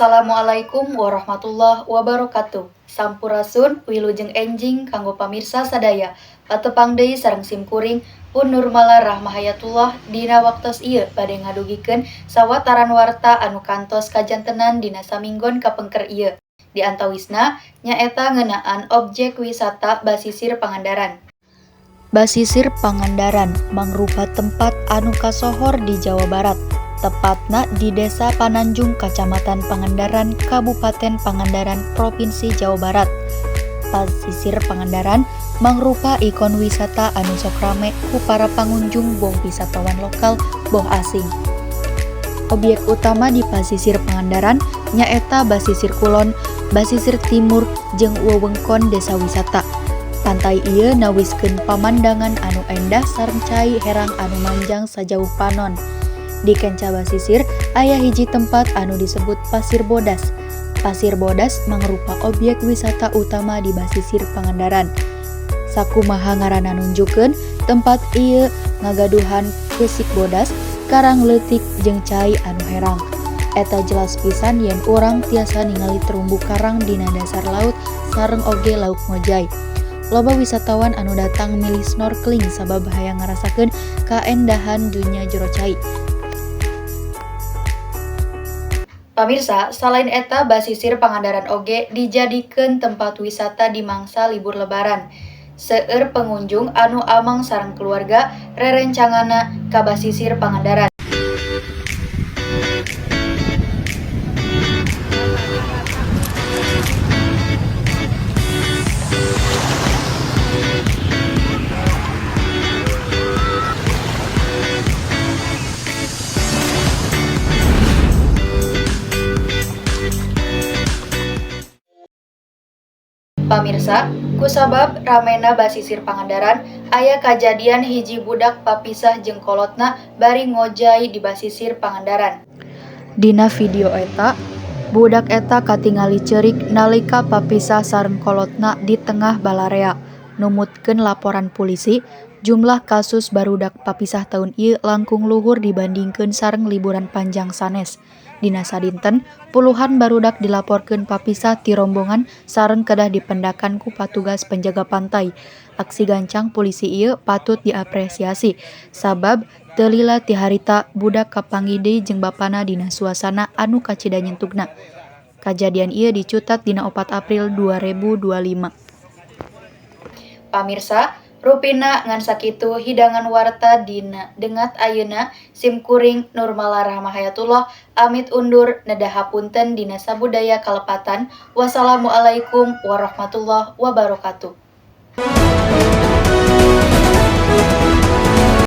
Wassalamualaikum warahmatullahi wabarakatuh. Sampurasun wilujeng enjing kanggo pamirsa sadaya. Patepang deui sareng simkuring pun Nurmala Rahmahayatullah dina waktos ieu bade ngadugikeun sawataran warta anu kantos kajantenan dina saminggon kapengker ieu. Di antawisna nyaeta ngeunaan objek wisata Basisir Pangandaran. Basisir Pangandaran mangrupa tempat anu kasohor di Jawa Barat. Tepatna di Desa Pananjung, Kacamatan Pangandaran, Kabupaten Pangandaran, Provinsi Jawa Barat. Basisir Pangandaran mangrupa ikon wisata anu sok rame ku para pangunjung boh wisatawan lokal boh asing. Objek utama di Basisir Pangandaran nyaeta Basisir Kulon, Basisir Timur, jeung wewengkon desa wisata. Pantai ieu nawiskeun pamandangan anu endah sareng cai herang anu manjang sajauh panon. Di kenca basisir aya hiji tempat anu disebut Pasir Bodas. Pasir Bodas mangrupa objek wisata utama di Basisir Pangandaran. Sakumaha ngaranna nunjukkeun tempat ieu ngagaduhan Kesik Bodas, karang leutik jeung cai anu herang. Eta jelas pisan yen urang tiasa ningali terumbu karang dina dasar laut sareng oge lauk ngojay. Loba wisatawan anu datang milih snorkeling sabab hayang ngarasakeun kaendahan dunya jero cai. Pamirsa, selain eta Basisir Pangandaran oge dijadikeun tempat wisata di mangsa libur lebaran. Seueur pengunjung anu amang sareng keluarga rerencanganna ka Basisir Pangandaran. Pamirsa, kusabab ramena Basisir Pangandaran, aya kajadian hiji budak papisah jeung kolotna bari ngojay di Basisir Pangandaran. Dina video eta, budak eta katingali ceurik nalika papisah sareng kolotna di tengah balarea. Numutkeun laporan polisi, jumlah kasus barudak papisah taun ieu langkung luhur dibandingkeun sareng liburan panjang sanes. Dina sadinten, puluhan barudak dilaporkeun papisah ti rombongan sareng kedah dipendakan ku patugas penjaga pantai. Aksi gancang polisi ieu patut diapresiasi, sabab teu lila ti harita budak kapanggih deui jeung bapana dina suasana anu kacida nyentugna. Kajadian ieu dicutat dina 4 April 2025. Pamirsa, rupina ngan sakitu hidangan warta dina dengat ayeuna simkuring Nurmala Rahmahayatullah amit undur nedahapunten dina sabudaya kalepatan. Wassalamualaikum warahmatullahi wabarakatuh.